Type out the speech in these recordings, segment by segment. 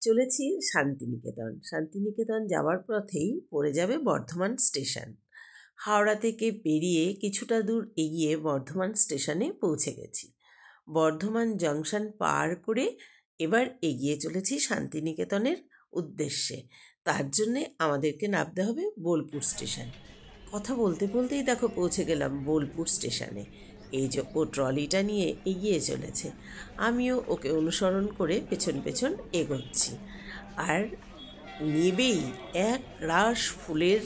চলেছি শান্তিনিকেতন। শান্তিনিকেতন যাওয়ার পথেই পড়ে যাবে বর্ধমান স্টেশন। হাওড়া থেকে বেরিয়ে কিছুটা দূর এগিয়ে বর্ধমান স্টেশনে পৌঁছে গেছি। বর্ধমান জংশন পার করে এবার এগিয়ে চলেছি শান্তিনিকেতনের উদ্দেশ্যে। তার জন্যে আমাদেরকে নামতে হবে বোলপুর স্টেশন। কথা বলতে বলতেই দেখো পৌঁছে গেলাম বোলপুর স্টেশনে। এই যে ও ট্রলিটা নিয়ে এগিয়ে চলেছে, আমিও ওকে অনুসরণ করে পেছন পেছন এগোচ্ছি। আর নেবেই এক রাশ ফুলের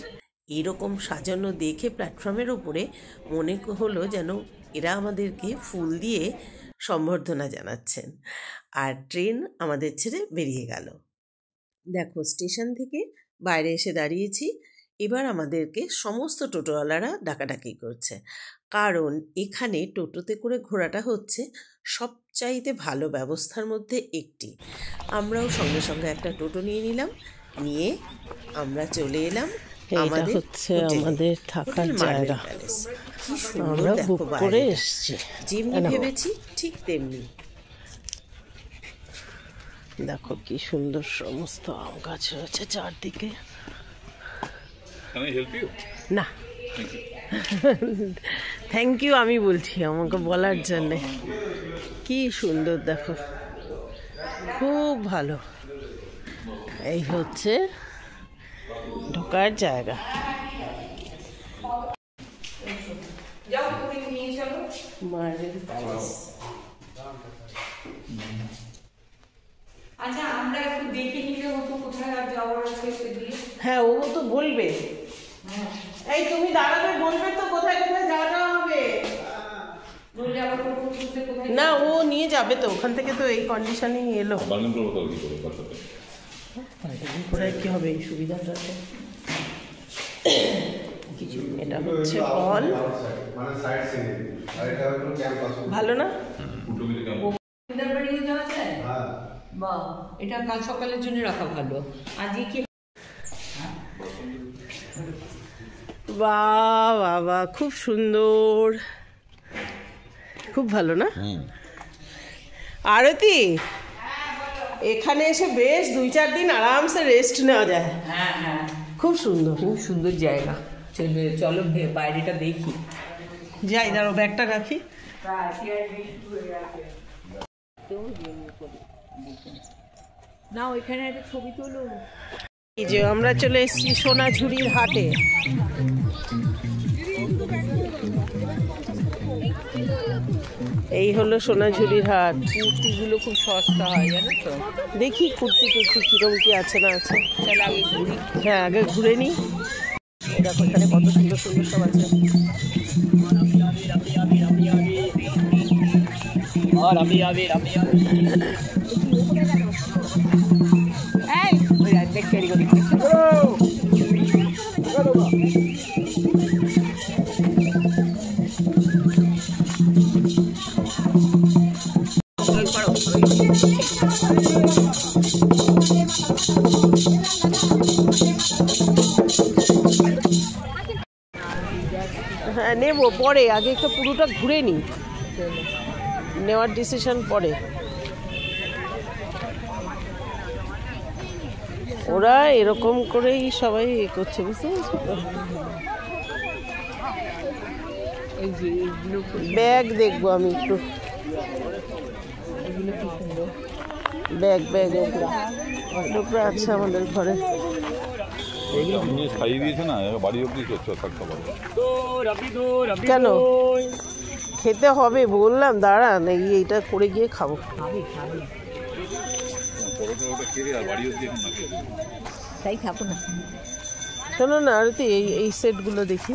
এরকম সাজানো দেখে প্ল্যাটফর্মের ওপরে মনে হলো যেন এরা আমাদেরকে ফুল দিয়ে সম্বর্ধনা জানাচ্ছেন। আর ট্রেন আমাদের ছেড়ে বেরিয়ে গেল। দেখো স্টেশন থেকে বাইরে এসে দাঁড়িয়েছি। এবার আমাদেরকে সমস্ত টোটোওয়ালারা ডাকাডাকি করছে, কারণ এখানে টোটোতে করে ঘোরাটা হচ্ছে সবচাইতে ভালো ব্যবস্থার মধ্যে একটি। আমরাও সঙ্গে সঙ্গে একটা টোটো নিয়ে নিলাম, নিয়ে আমরা চলে এলাম আমাদের হচ্ছে আমাদের থাকার জায়গা। কি সুন্দর দেখো বাইরে, যেমনি ভেবেছি ঠিক তেমনি। দেখো কি সুন্দর সমস্ত আম গাছ রয়েছে চারদিকে। না থ্যাংক ইউ আমি বলছি আমাকে বলার জন্যে। কি সুন্দর দেখো, খুব ভালো। এই হচ্ছে ঢোকার জায়গা। Marble palace. আচ্ছা আমরা একটু দেখে নিলে হতো কোথায় আর যাওয়ার আছে সেদিকে। হ্যাঁ ও তো বলবে। এই তুমি দাঁড়াবে, বলবে তো কোথায় কোথায় যাওয়াটা হবে। না ও নিয়ে যাবে তো, ওখান থেকে তো এই কন্ডিশনেই এলো। কি হবে এই সুবিধাটা? কিছু এটা হচ্ছে হল, ভালো না? বাহ, এটা কাল সকালের জন্য রাখা ভালো। আজকে কি বাহ বাবা, খুব সুন্দর, খুব ভালো না? আরতি এখানে এসে বেশ 2-4 দিন আরামসে রেস্ট নেওয়া যায়। হ্যাঁ হ্যাঁ, খুব সুন্দর, খুব সুন্দর জায়গা। চলো বাইরেটা দেখি। যাই, দাঁড়ো ব্যাগটা রাখি। না ওইখানে একটা ছবি তোলো। এই যে আমরা চলে এসেছি সোনাঝুরির হাটে। এই হলো সোনাঝুরির হাট। কুর্তিগুলো খুব সস্তা হয় জানো তো। দেখি কুর্তি টুর্তি কিরম কি আছে না আছে। তাহলে আগে ঘুরি। হ্যাঁ আগে ঘুরে নিই। দেখো এখানে কত সুন্দর সুন্দর সব আছে। হ্যাঁ নেবো পরে, আগে একটু পুরোটা ঘুরে নিই, নেওয়ার ডিসিশন পরে। ওরা এরকম করেই সবাই করছে, বুঝতে পারছো তো? ব্যাগ দেখবো আমি একটু, ব্যাগ ব্যাগ এগুলো আছে আমাদের ঘরে। কেন খেতে হবে বললাম, দাঁড়ান এইটা করে গিয়ে খাবো। তাই খাবো না। শোনো না আরতি, এই সেটগুলো দেখি।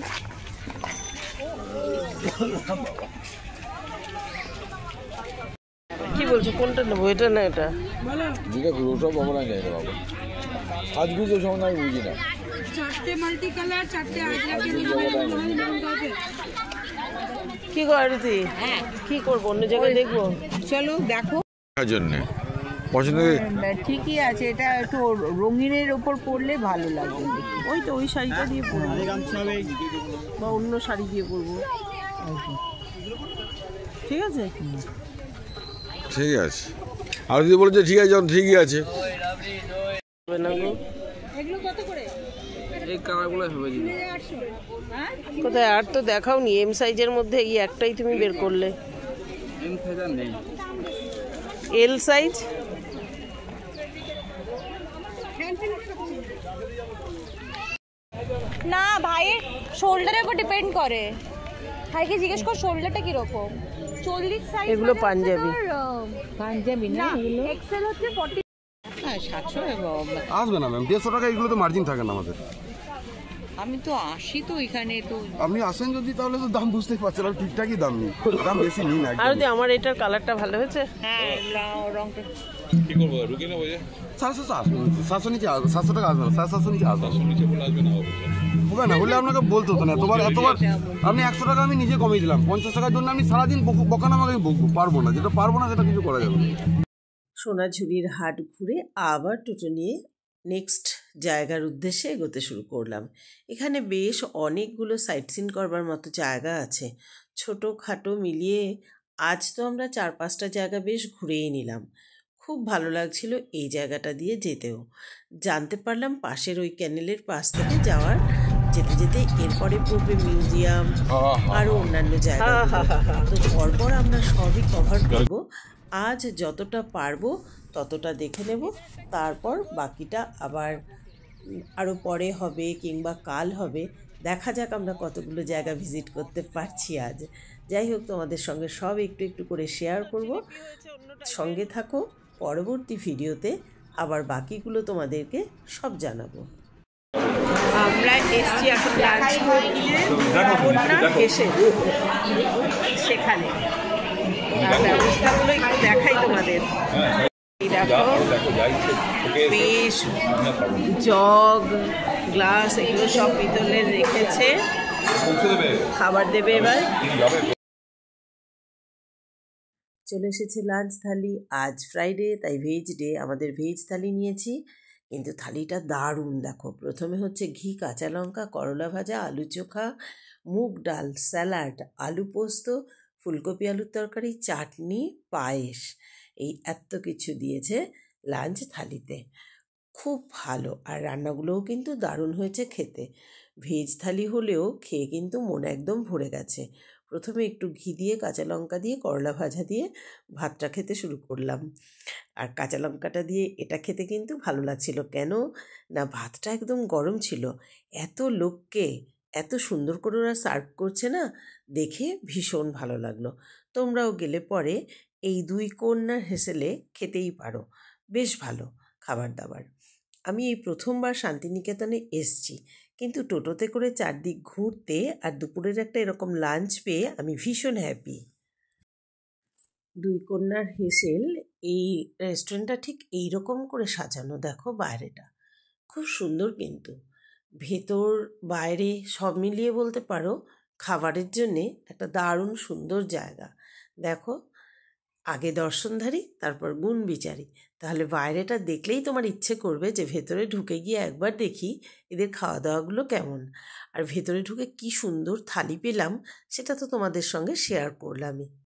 কি বলছো, কোনটা নেবো? এটা না এটা? কি গো আরতি, কি করবো? অন্য জায়গায় দেখবো। চলো দেখো জন্য পছন্দ। ঠিকই আছে, এটা একটু রঙিনের ওপর পরলে ভালো লাগবে। ওই তো ওই শাড়িটা দিয়ে পরবো বা অন্য শাড়ি দিয়ে পরবো। ঠিক আছে ঠিক আছে। আর যদি বলছে ঠিক আছে, ঠিকই আছে। এগুলো কত করে? এই কালারগুলো হবে জি। কোথায় আর তো দেখাওনি, এম সাইজের মধ্যে এই একটাই তুমি বের করলে। এম সাইজ আর নেই। এল সাইজ না ভাইয়ের শোল্ডারের উপর ডিপেন্ড করে। ভাইকে জিজ্ঞেস কর শোল্ডারটা কিরকম। 40 সাইজ এগুলো পাঞ্জাবি। পাঞ্জাবি না এগুলো? এক্সেল হচ্ছে 40। হ্যাঁ 700 আসবে না ম্যাম, 150 টাকা এগুলো তো মার্জিন থাকে না আমাদের। আমি তো আসি তো এখানে তো। আপনি আসেন যদি তাহলে তো দাম বুঝতেই পারছেন, আর ঠিকঠাকই দাম নেই, দাম বেশি নিই না। আর যে আমার এটার কালারটা ভালো হয়েছে। হ্যাঁ রংটা কি করবো রুকি নেবো যে 700 আসবে, 700 নিচে আসবে, 700 টাকা আসবে না, 700 নিচে আসবে নিচে বলে আসবে না হবে না। হলে আপনাকে বলতে হতো না এতবার। আপনি 100 টাকা আমি নিজে কমিয়ে দিলাম, 50 টাকার জন্য আমি সারাদিন বকানো আমাকে বকবো, পারবো না, যেটা পারবো না সেটা কিছু করা যাবে না। সোনাঝুরির হাট ঘুরে আবার টোটো নিয়ে নেক্সট জায়গার উদ্দেশ্যে এগোতে শুরু করলাম। এখানে বেশ অনেকগুলো সাইট সিন করবার মতো জায়গা আছে, ছোটোখাটো মিলিয়ে আজ তো আমরা 4-5টা জায়গা বেশ ঘুরেই নিলাম। খুব ভালো লাগছিল এই জায়গাটা দিয়ে যেতেও। জানতে পারলাম পাশের ওই ক্যানেলের পাশ থেকে যেতে যেতে এরপরে পড়বে মিউজিয়াম, আরও অন্যান্য জায়গা। তো পরপর আমরা সবই কভার করবো। আজ যতটা পারবো ততটা দেখে নেব, তারপর বাকিটা আবার আরও পরে হবে কিংবা কাল হবে। দেখা যাক আমরা কতগুলো জায়গা ভিজিট করতে পারছি আজ। যাই হোক, তোমাদের সঙ্গে সব একটু একটু করে শেয়ার করব। সঙ্গে থাকো, পরবর্তী ভিডিওতে আবার বাকিগুলো তোমাদেরকে সব জানাবো। আমরা এসছি এখন লাঞ্চ এসে সেখানে ব্যবস্থাগুলো একটু দেখাই তোমাদের। বেশ জগ গ্লাস এগুলো সব পিতলের রেখেছে, খাবার দেবে এবার। চলে এসেছে লাঞ্চ থালি। আজ ফ্রাইডে, তাই ভেজ ডে, আমাদের ভেজ থালি নিয়েছি। কিন্তু থালিটা দারুণ। দেখো, প্রথমে হচ্ছে ঘি, কাঁচা লঙ্কা, করলা ভাজা, আলু চোখা, মুগ ডাল, স্যালাড, আলু পোস্ত, ফুলকপি আলুর তরকারি, চাটনি, পায়েস, এই এত কিছু দিয়েছে লাঞ্চ থালিতে। খুব ভালো, আর রান্নাগুলোও কিন্তু দারুণ হয়েছে খেতে। ভেজ থালি হলেও খেয়ে কিন্তু মন একদম ভরে গেছে। প্রথমে একটু ঘি দিয়ে, কাঁচা লঙ্কা দিয়ে, করলা ভাজা দিয়ে ভাতটা খেতে শুরু করলাম। আর কাঁচা লঙ্কাটা দিয়ে এটা খেতে কিন্তু ভালো লাগছিল। কেন না, ভাতটা একদম গরম ছিল। এত লোককে এত সুন্দর করে ওরা সার্ভ করছে না, দেখে ভীষণ ভালো লাগলো। তোমরাও গেলে পরে এই 2 কন্যার হেসেলে খেতেই পারো, বেশ ভালো খাবার দাবার। আমি এই প্রথমবার শান্তিনিকেতনে এসছি, কিন্তু টোটোতে করে চারদিক ঘুরতে আর দুপুরের একটা এরকম লাঞ্চ পেয়ে আমি ভীষণ হ্যাপি। 2 কন্যার হেসেল, এই রেস্টুরেন্টটা ঠিক এইরকম করে সাজানো। দেখো বাইরেটা খুব সুন্দর, কিন্তু ভেতর বাইরে সব মিলিয়ে বলতে পারো খাবারের জন্যে একটা দারুণ সুন্দর জায়গা। দেখো, আগে দর্শনধারী তারপর গুণ বিচারী, তাহলে বাইরেটা দেখলেই তোমার ইচ্ছে করবে যে ভেতরে ঢুকে গিয়ে একবার দেখি এদের খাওয়া দাওয়াগুলো কেমন। আর ভেতরে ঢুকে কি সুন্দর থালি পেলাম সেটা তো তোমাদের সঙ্গে শেয়ার করলামই।